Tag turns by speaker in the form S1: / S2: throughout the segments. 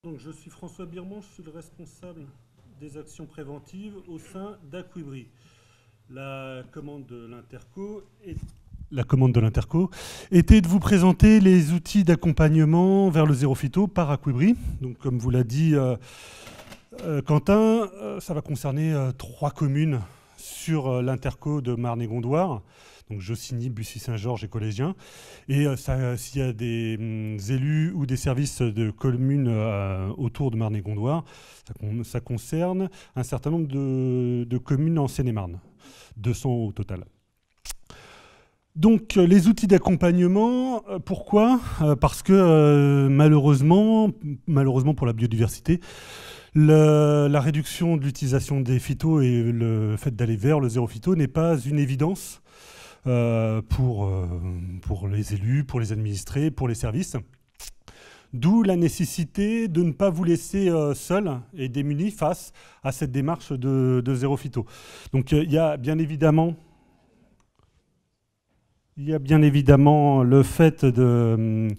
S1: Donc, je suis François Birman, je suis le responsable des actions préventives au sein d'Aquibri. La commande de l'Interco était de vous présenter les outils d'accompagnement vers le zéro phyto par Aquibri. Donc, comme vous l'a dit Quentin, ça va concerner 3 communes sur l'Interco de Marne-et-Gondoire. Donc Jossigny, Bussy-Saint-Georges et Collégien. Et s'il y a des élus ou des services de communes autour de Marne-et-Gondoire, ça concerne un certain nombre de communes en Seine-et-Marne, 200 au total. Donc les outils d'accompagnement, pourquoi ? Parce que malheureusement pour la biodiversité, la réduction de l'utilisation des phytos et le fait d'aller vers le zéro phyto n'est pas une évidence pour les élus, pour les administrés, pour les services. D'où la nécessité de ne pas vous laisser seuls et démunis face à cette démarche de zéro phyto. Donc il y a bien évidemment le fait de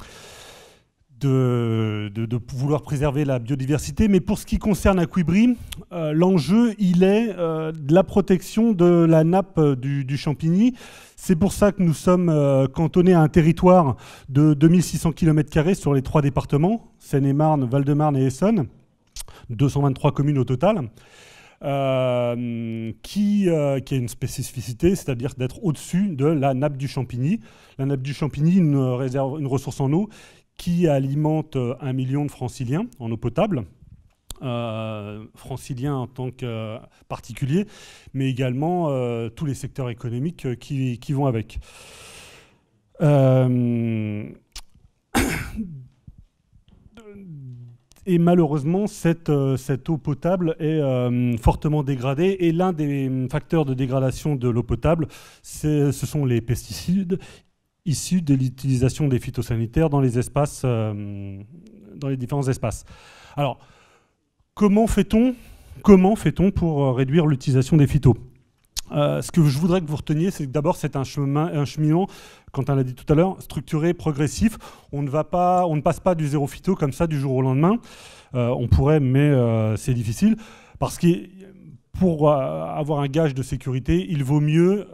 S1: vouloir préserver la biodiversité, mais pour ce qui concerne Aquibri, l'enjeu, il est de la protection de la nappe du Champigny. C'est pour ça que nous sommes cantonnés à un territoire de 2600 km² sur les 3 départements, Seine-et-Marne, Val-de-Marne et Essonne, 223 communes au total, qui a une spécificité, c'est-à-dire d'être au-dessus de la nappe du Champigny. La nappe du Champigny, une ressource en eau qui alimente 1 million de franciliens en eau potable, franciliens en tant que particuliers, mais également tous les secteurs économiques qui vont avec. Et malheureusement, cette eau potable est fortement dégradée. Et l'un des facteurs de dégradation de l'eau potable, ce sont les pesticides issus de l'utilisation des phytosanitaires dans les espaces, dans les différents espaces. Alors, comment fait-on pour réduire l'utilisation des phytos ? Ce que je voudrais que vous reteniez, c'est que d'abord, c'est un cheminement, Quentin l'a dit tout à l'heure, structuré, progressif. On ne passe pas du zéro phyto comme ça du jour au lendemain. On pourrait, mais c'est difficile. Parce que pour avoir un gage de sécurité, il vaut mieux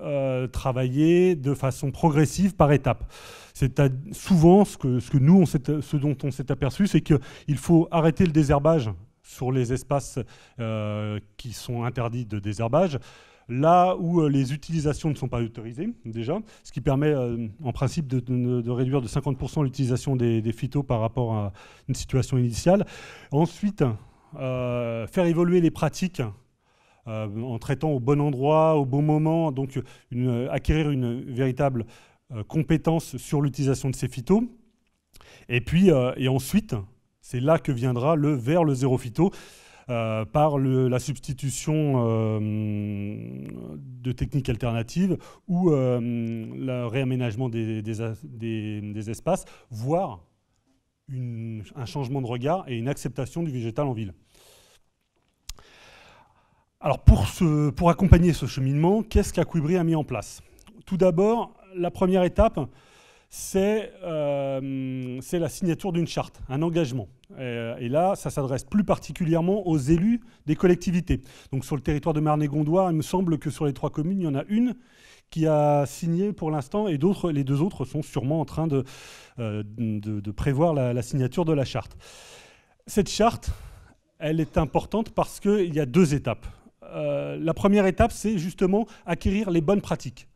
S1: travailler de façon progressive par étapes. Souvent, ce dont on s'est aperçu, c'est qu'il faut arrêter le désherbage sur les espaces qui sont interdits de désherbage, là où les utilisations ne sont pas autorisées, déjà, ce qui permet en principe de réduire de 50% l'utilisation des phytos par rapport à une situation initiale. Ensuite, faire évoluer les pratiques en traitant au bon endroit, au bon moment, donc acquérir une véritable compétence sur l'utilisation de ces phytos. Et puis, et ensuite, c'est là que viendra vers le zéro phyto, par la substitution de techniques alternatives ou le réaménagement des espaces, voire un changement de regard et une acceptation du végétal en ville. Alors pour accompagner ce cheminement, qu'est-ce qu'Aquibri a mis en place ? Tout d'abord, la première étape, c'est la signature d'une charte, un engagement. Et là, ça s'adresse plus particulièrement aux élus des collectivités. Donc sur le territoire de Marne-et-Gondoire, il me semble que sur les 3 communes, il y en a une qui a signé pour l'instant, et les 2 autres sont sûrement en train de prévoir la signature de la charte. Cette charte, elle est importante parce qu'il y a 2 étapes. La première étape, c'est justement acquérir les bonnes pratiques.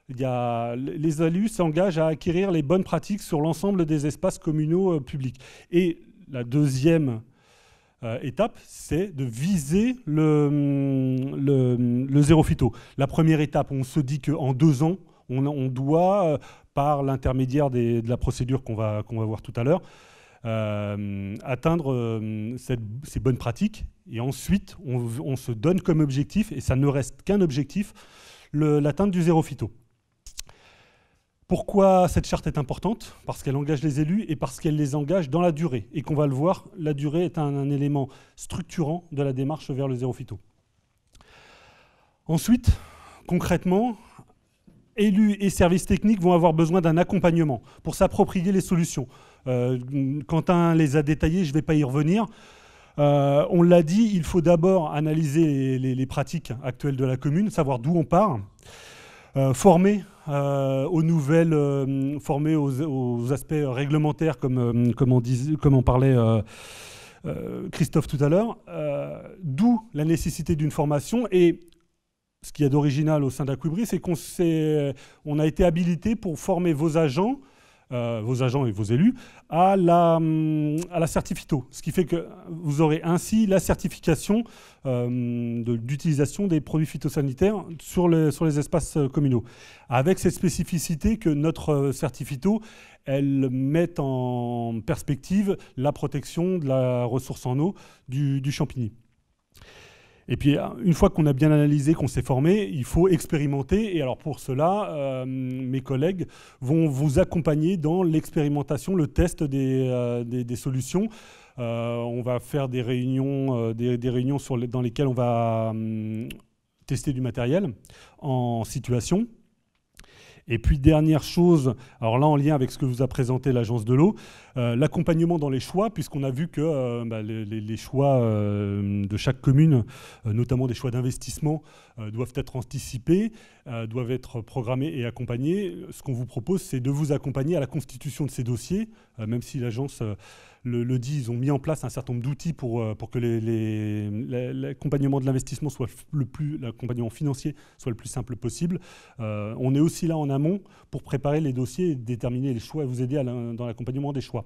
S1: Les élus s'engagent à acquérir les bonnes pratiques sur l'ensemble des espaces communaux publics. Et la deuxième étape, c'est de viser le zéro phyto. La première étape, on se dit qu'en 2 ans, on doit, par l'intermédiaire de la procédure qu'on va voir tout à l'heure, atteindre ces bonnes pratiques. Et ensuite, on se donne comme objectif, et ça ne reste qu'un objectif, l'atteinte du zéro phyto. Pourquoi cette charte est importante ? Parce qu'elle engage les élus et parce qu'elle les engage dans la durée. Et qu'on va le voir, la durée est un élément structurant de la démarche vers le zéro phyto. Ensuite, concrètement, élus et services techniques vont avoir besoin d'un accompagnement pour s'approprier les solutions. Quentin les a détaillés, je ne vais pas y revenir. On l'a dit, il faut d'abord analyser les pratiques actuelles de la commune, savoir d'où on part, former aux nouvelles, former aux aspects réglementaires, comme on parlait Christophe tout à l'heure, d'où la nécessité d'une formation. Et ce qu'il y a d'original au sein d'Aqui-Bri, c'est qu'on a été habilité pour former vos agents et vos élus à la certifito. Ce qui fait que vous aurez ainsi la certification d'utilisation des produits phytosanitaires sur les espaces communaux. Avec cette spécificité que notre certifito, elle met en perspective la protection de la ressource en eau du Champigny. Et puis, une fois qu'on a bien analysé, qu'on s'est formé, il faut expérimenter. Et alors, pour cela, mes collègues vont vous accompagner dans l'expérimentation, le test des solutions. On va faire des réunions, dans lesquelles on va tester du matériel en situation. Et puis, dernière chose, alors là, en lien avec ce que vous a présenté l'Agence de l'eau, l'accompagnement dans les choix, puisqu'on a vu que les choix de chaque commune, notamment des choix d'investissement, doivent être anticipés, doivent être programmés et accompagnés. Ce qu'on vous propose, c'est de vous accompagner à la constitution de ces dossiers, même si l'Agence le dit, ils ont mis en place un certain nombre d'outils pour que l'accompagnement de l'investissement l'accompagnement financier soit le plus simple possible. On est aussi là en amont pour préparer les dossiers, déterminer les choix et vous aider dans l'accompagnement des choix.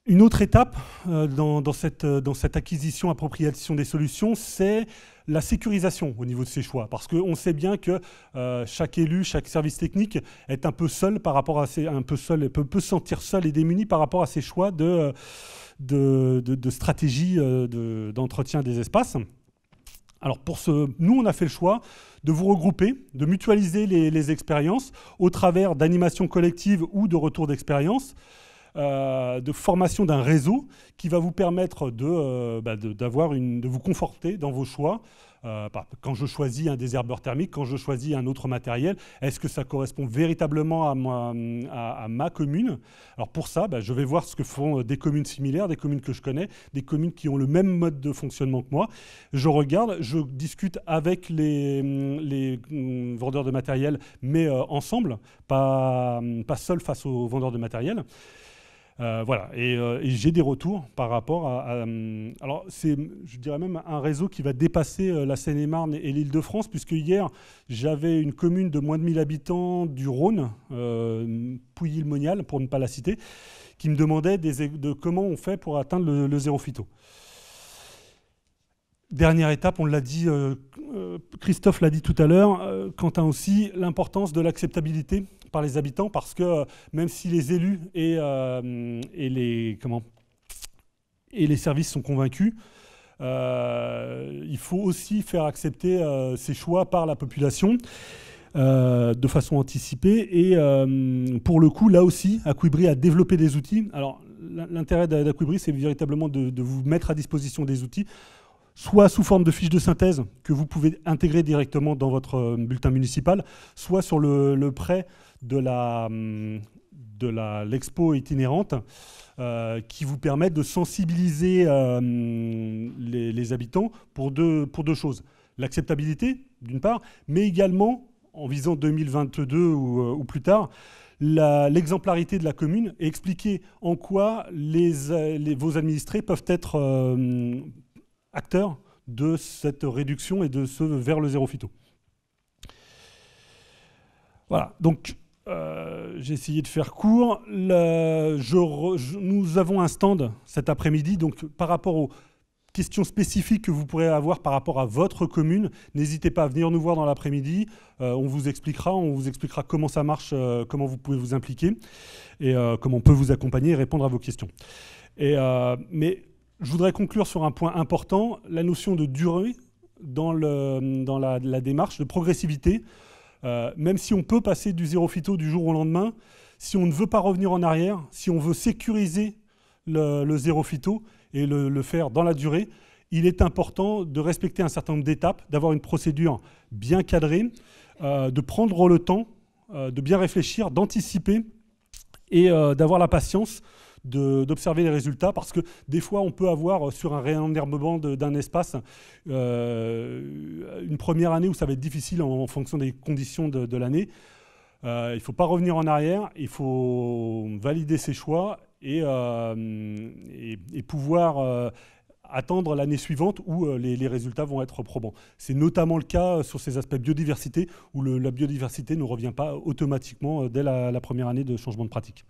S1: Une autre étape dans cette acquisition, appropriation des solutions, c'est la sécurisation au niveau de ces choix. Parce qu'on sait bien que chaque élu, chaque service technique est un peu seul par rapport à peut se sentir seul et démuni par rapport à ces choix de stratégie d'entretien des espaces. Alors nous, on a fait le choix de vous regrouper, de mutualiser les expériences au travers d'animations collectives ou de retours d'expérience, de formation d'un réseau qui va vous permettre de vous conforter dans vos choix. Quand je choisis un désherbeur thermique, quand je choisis un autre matériel, est-ce que ça correspond véritablement à ma commune? Alors pour ça, je vais voir ce que font des communes similaires, des communes que je connais, des communes qui ont le même mode de fonctionnement que moi. Je regarde, je discute avec les vendeurs de matériel, mais ensemble, pas seul face aux vendeurs de matériel. Voilà, et j'ai des retours par rapport alors, c'est, je dirais même, un réseau qui va dépasser la Seine-et-Marne et l'Île-de-France, puisque hier, j'avais une commune de moins de 1000 habitants du Rhône, Pouilly-le-Monial, pour ne pas la citer, qui me demandait de comment on fait pour atteindre le zéro phyto. Dernière étape, on l'a dit, Christophe l'a dit tout à l'heure, Quentin aussi, l'importance de l'acceptabilité par les habitants, parce que même si les élus et les services sont convaincus, il faut aussi faire accepter ces choix par la population de façon anticipée. Et pour le coup, là aussi, Aquibri a développé des outils. Alors, l'intérêt d'Aquibri, c'est véritablement de vous mettre à disposition des outils, soit sous forme de fiches de synthèse que vous pouvez intégrer directement dans votre bulletin municipal, soit sur le prêt de l'expo itinérante qui vous permet de sensibiliser les habitants pour deux choses. L'acceptabilité, d'une part, mais également, en visant 2022 ou plus tard, l'exemplarité de la commune et expliquer en quoi vos administrés peuvent être acteurs de cette réduction et de ce vers le zéro phyto. Voilà, donc j'ai essayé de faire court. Nous avons un stand cet après-midi, donc par rapport aux questions spécifiques que vous pourrez avoir par rapport à votre commune, n'hésitez pas à venir nous voir dans l'après-midi. On vous expliquera comment ça marche, comment vous pouvez vous impliquer et comment on peut vous accompagner et répondre à vos questions. Mais je voudrais conclure sur un point important, la notion de durée dans la démarche, de progressivité. Même si on peut passer du zéro phyto du jour au lendemain, si on ne veut pas revenir en arrière, si on veut sécuriser le zéro phyto et le faire dans la durée, il est important de respecter un certain nombre d'étapes, d'avoir une procédure bien cadrée, de prendre le temps, de bien réfléchir, d'anticiper et d'avoir la patience d'observer les résultats, parce que des fois on peut avoir sur un réenherbement d'un espace une première année où ça va être difficile en fonction des conditions de l'année. Il ne faut pas revenir en arrière, il faut valider ses choix et pouvoir attendre l'année suivante où les résultats vont être probants. C'est notamment le cas sur ces aspects biodiversité, où la biodiversité ne revient pas automatiquement dès la première année de changement de pratique.